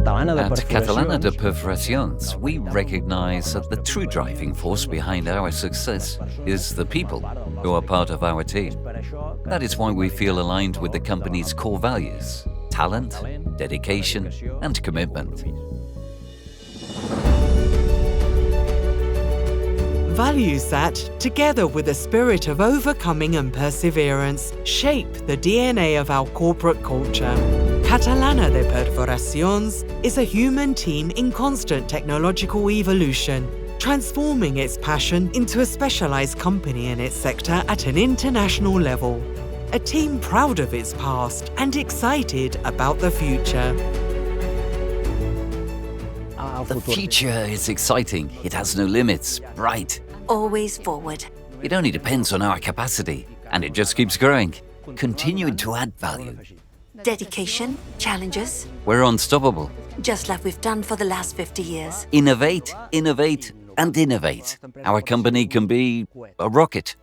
Catalana de Perforacions, we recognize that the true driving force behind our success is the people who are part of our team. That is why we feel aligned with the company's core values: talent, dedication, and commitment. Values that, together with a spirit of overcoming and perseverance, shape the DNA of our corporate culture. Catalana de Perforacions is a human team in constant technological evolution, transforming its passion into a specialized company in its sector at an international level. A team proud of its past and excited about the future. The future is exciting. It has no limits. Bright. Always forward. It only depends on our capacity, and it just keeps growing, continuing to add value. Dedication, challenges, We're unstoppable. just like we've done for the last 50 years. Innovate, innovate, and innovate. Our company can be a rocket.